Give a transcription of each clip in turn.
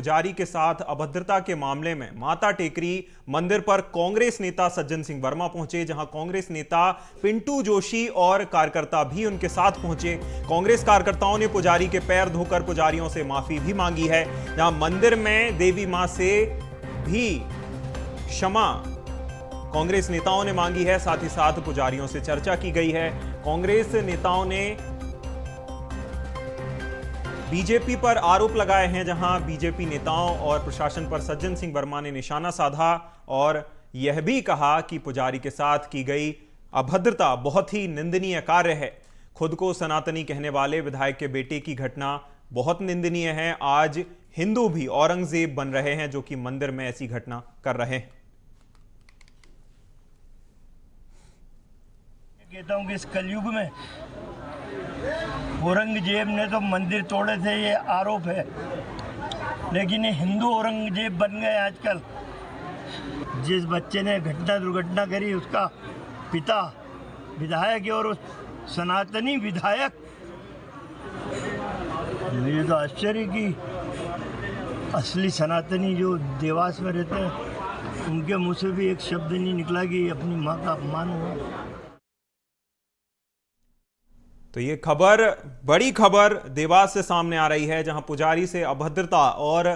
पुजारी के साथ अभद्रता के मामले में माता टेकरी मंदिर पर कांग्रेस नेता सज्जन सिंह वर्मा पहुंचे, जहां कांग्रेस नेता पिंटू जोशी और कार्यकर्ता भी उनके साथ पहुंचे। कांग्रेस कार्यकर्ताओं ने पुजारी के पैर धोकर पुजारियों से माफी भी मांगी है, जहां मंदिर में देवी मां से भी क्षमा कांग्रेस नेताओं ने मांगी है। साथ ही साथ पुजारियों से चर्चा की गई है। कांग्रेस नेताओं ने बीजेपी पर आरोप लगाए हैं, जहां बीजेपी नेताओं और प्रशासन पर सज्जन सिंह वर्मा ने निशाना साधा और यह भी कहा कि पुजारी के साथ की गई अभद्रता बहुत ही निंदनीय कार्य है। खुद को सनातनी कहने वाले विधायक के बेटे की घटना बहुत निंदनीय है। आज हिंदू भी औरंगजेब बन रहे हैं जो कि मंदिर में ऐसी घटना कर रहे हैं। कहता हूं कि इस कलयुग में औरंगजेब ने तो मंदिर तोड़े थे, ये आरोप है, लेकिन ये हिंदू औरंगजेब बन गए आजकल। जिस बच्चे ने दुर्घटना करी उसका पिता विधायक और उस सनातनी विधायक, मुझे तो आश्चर्य की असली सनातनी जो देवास में रहते हैं उनके मुंह से भी एक शब्द नहीं निकला कि अपनी मां का अपमान हुआ। तो ये खबर, बड़ी खबर देवास से सामने आ रही है, जहां पुजारी से अभद्रता और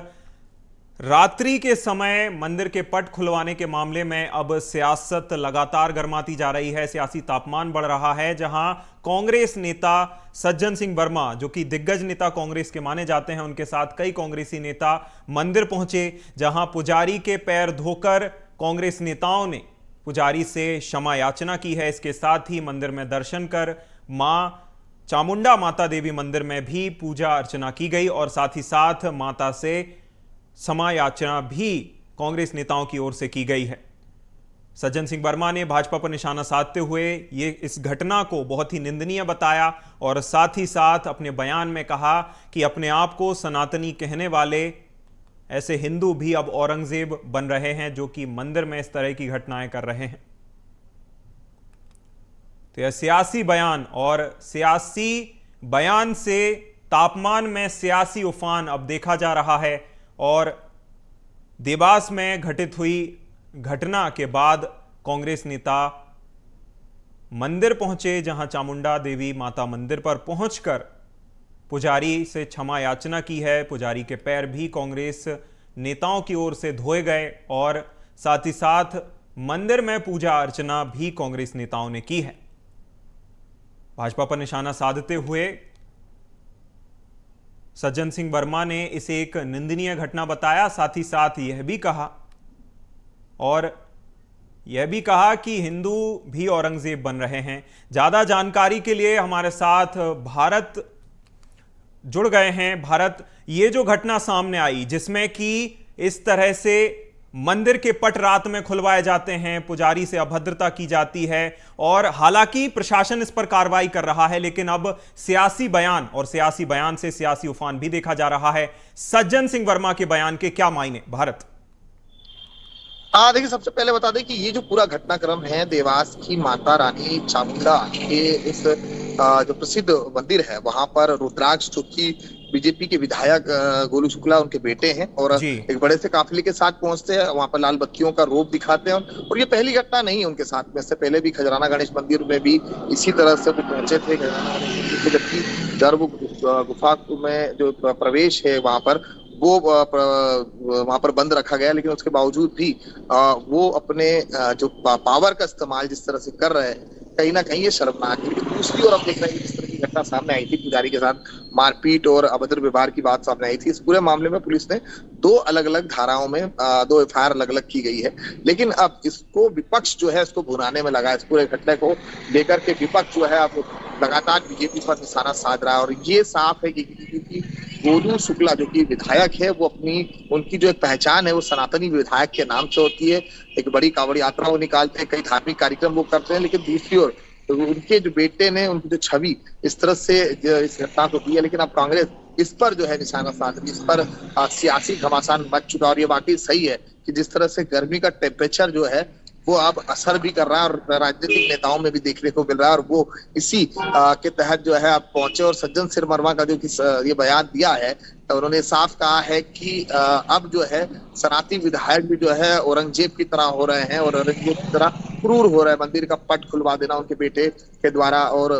रात्रि के समय मंदिर के पट खुलवाने के मामले में अब सियासत लगातार गर्माती जा रही है। सियासी तापमान बढ़ रहा है, जहां कांग्रेस नेता सज्जन सिंह वर्मा, जो कि दिग्गज नेता कांग्रेस के माने जाते हैं, उनके साथ कई कांग्रेसी नेता मंदिर पहुंचे, जहां पुजारी के पैर धोकर कांग्रेस नेताओं ने पुजारी से क्षमा याचना की है। इसके साथ ही मंदिर में दर्शन कर मां चामुंडा माता देवी मंदिर में भी पूजा अर्चना की गई और साथ ही साथ माता से क्षमा याचना भी कांग्रेस नेताओं की ओर से की गई है। सज्जन सिंह वर्मा ने भाजपा पर निशाना साधते हुए ये इस घटना को बहुत ही निंदनीय बताया और साथ ही साथ अपने बयान में कहा कि अपने आप को सनातनी कहने वाले ऐसे हिंदू भी अब औरंगजेब बन रहे हैं जो कि मंदिर में इस तरह की घटनाएं कर रहे हैं। तो यह सियासी बयान, और सियासी बयान से तापमान में सियासी उफान अब देखा जा रहा है। और देवास में घटित हुई घटना के बाद कांग्रेस नेता मंदिर पहुंचे, जहां चामुंडा देवी माता मंदिर पर पहुंचकर पुजारी से क्षमा याचना की है। पुजारी के पैर भी कांग्रेस नेताओं की ओर से धोए गए और साथ ही साथ मंदिर में पूजा अर्चना भी कांग्रेस नेताओं ने की है। भाजपा पर निशाना साधते हुए सज्जन सिंह वर्मा ने इसे एक निंदनीय घटना बताया। साथ ही साथ यह भी कहा कि हिंदू भी औरंगजेब बन रहे हैं। ज्यादा जानकारी के लिए हमारे साथ भारत जुड़ गए हैं। भारत, ये जो घटना सामने आई जिसमें कि इस तरह से मंदिर के पट रात में खुलवाए जाते हैं, पुजारी से अभद्रता की जाती है और हालांकि प्रशासन इस पर कार्रवाई कर रहा है, लेकिन अब सियासी बयान और सियासी बयान से सियासी उफान भी देखा जा रहा है। सज्जन सिंह वर्मा के बयान के क्या मायने? भारत, देखिए, सबसे पहले बता दें कि ये जो पूरा घटनाक्रम है देवास की माता रानी चामुंडा के इस जो प्रसिद्ध मंदिर है वहां पर रुद्राक्ष, जो कि बीजेपी के विधायक गोलू शुक्ला उनके बेटे हैं, और एक बड़े से काफिले के साथ पहुंचते हैं, वहां पर लाल बत्तियों का रोप दिखाते हैं। और ये पहली घटना नहीं है उनके साथ में, इससे पहले भी खजराना गणेश मंदिर में भी इसी तरह से वो पहुंचे थे। खजराना गणेश मंदिर, जबकि गर्भ गुफा में जो प्रवेश है वहां पर वो वहां पर बंद रखा गया, लेकिन उसके बावजूद भी वो अपने जो पावर का इस्तेमाल जिस तरह से कर रहे हैं, कहीं ना कहीं ये शर्मनाक है। लेकिन दूसरी ओर अब देख रहे हैं जिस तरह की घटना सामने आई थी, पुजारी के साथ मारपीट और अभद्र व्यवहार की बात सामने आई थी। इस पूरे मामले में पुलिस ने 2 अलग-अलग धाराओं में 2 एफआईआर अलग-अलग की गई है। लेकिन अब इसको विपक्ष जो है इसको भुनाने में लगा है। इस पूरे घटना को लेकर के विपक्ष जो है अब लगातार बीजेपी पर निशाना साध रहा है और ये साफ है कि गोलू शुक्ला जो कि विधायक है वो उनकी जो एक पहचान है वो सनातनी विधायक के नाम से होती है। एक बड़ी कांवड़ यात्रा वो निकालते हैं, कई धार्मिक कार्यक्रम वो करते हैं, लेकिन दूसरी ओर तो उनके जो बेटे ने उनकी जो छवि इस तरह से इस घटना को दी है। लेकिन अब कांग्रेस इस पर जो है निशाना साध रही है, इस पर सियासी घमासान मच चुका। और ये वाकई सही है कि जिस तरह से गर्मी का टेम्परेचर जो है वो अब असर भी कर रहा है और राजनीतिक नेताओं में भी देखने को मिल रहा है। और वो इसी के तहत जो है अब पहुंचे और सज्जन सिरमरवा का जो ये बयान दिया है, तो उन्होंने साफ कहा है कि अब जो है सनातनी विधायक भी जो है औरंगजेब की तरह हो रहे हैं और औरंगजेब की तरह क्रूर हो रहा है। मंदिर का पट खुलवा देना उनके बेटे के द्वारा, और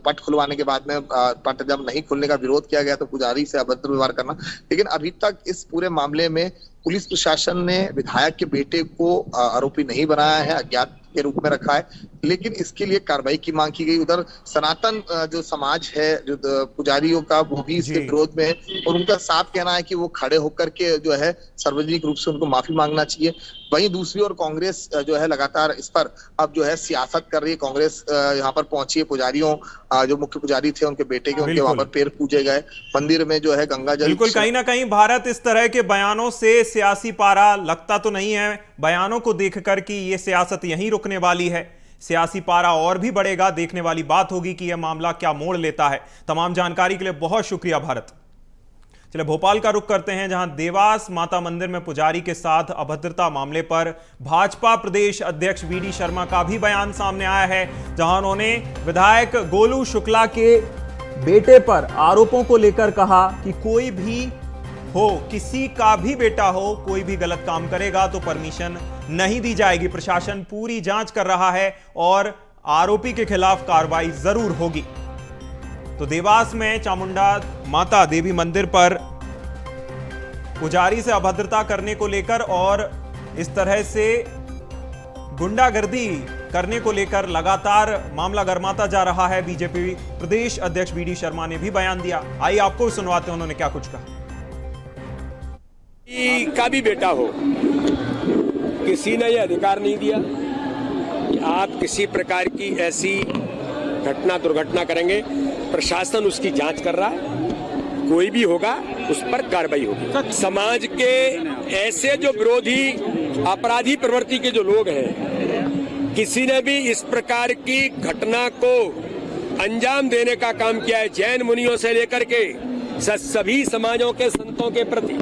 पट खुलवाने के बाद में पट जब नहीं खुलने का विरोध किया गया तो पुजारी से अभद्र व्यवहार करना। लेकिन अभी तक इस पूरे मामले में पुलिस प्रशासन ने विधायक के बेटे को आरोपी नहीं बनाया है, अज्ञात के रूप में रखा है, लेकिन इसके लिए कार्रवाई की मांग की गई। उधर सनातन जो समाज है, जो पुजारियों का, वो भी इसके विरोध में है और उनका साफ कहना है कि वो खड़े होकर के जो है सार्वजनिक रूप से उनको माफी मांगना चाहिए। वहीं दूसरी ओर कांग्रेस जो है लगातार इस पर अब जो है सियासत कर रही है। कांग्रेस यहाँ पर पहुंची है, पुजारियों जो मुख्य पुजारी थे उनके बेटे के, उनके वहां पर पैर पूजे गए, मंदिर में जो है गंगा जल। बिल्कुल, कहीं ना कहीं भारत इस तरह के बयानों से सियासी पारा लगता तो नहीं है, बयानों को देखकर कि ये सियासत यहीं रुकने वाली है। सियासी पारा और भी बढ़ेगा, देखने वाली बात होगी कि यह मामला क्या मोड़ लेता है। तमाम जानकारी के लिए बहुत शुक्रिया भारत। चलिए भोपाल का रुख करते हैं, जहां देवास माता मंदिर में पुजारी के साथ अभद्रता मामले पर भाजपा प्रदेश अध्यक्ष वीडी शर्मा का भी बयान सामने आया है, जहां उन्होंने विधायक गोलू शुक्ला के बेटे पर आरोपों को लेकर कहा कि कोई भी हो, किसी का भी बेटा हो, कोई भी गलत काम करेगा तो परमिशन नहीं दी जाएगी। प्रशासन पूरी जांच कर रहा है और आरोपी के खिलाफ कार्रवाई जरूर होगी। तो देवास में चामुंडा माता देवी मंदिर पर पुजारी से अभद्रता करने को लेकर और इस तरह से गुंडागर्दी करने को लेकर लगातार मामला गरमाता जा रहा है। बीजेपी प्रदेश अध्यक्ष वीडी शर्मा ने भी बयान दिया, आइए आपको सुनवाते हैं उन्होंने क्या कुछ कहा। का भी बेटा हो, किसी ने यह अधिकार नहीं दिया कि आप किसी प्रकार की ऐसी घटना दुर्घटना करेंगे। प्रशासन उसकी जांच कर रहा है, कोई भी होगा उस पर कार्रवाई होगी। समाज के ऐसे जो विरोधी अपराधी प्रवृत्ति के जो लोग हैं, किसी ने भी इस प्रकार की घटना को अंजाम देने का काम किया है, जैन मुनियों से लेकर के सभी समाजों के संतों के प्रति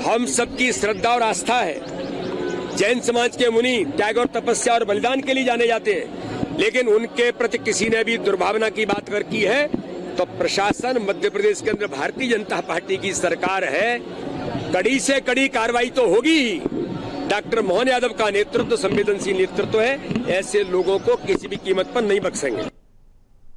हम सबकी श्रद्धा और आस्था है। जैन समाज के मुनि त्याग और तपस्या और बलिदान के लिए जाने जाते हैं, लेकिन उनके प्रति किसी ने भी दुर्भावना की बात अगर की है तो प्रशासन, मध्य प्रदेश के अंदर भारतीय जनता पार्टी की सरकार है, कड़ी से कड़ी कार्रवाई तो होगी ही। डॉक्टर मोहन यादव का नेतृत्व संवेदनशील नेतृत्व है, ऐसे लोगों को किसी भी कीमत पर नहीं बख्शेंगे।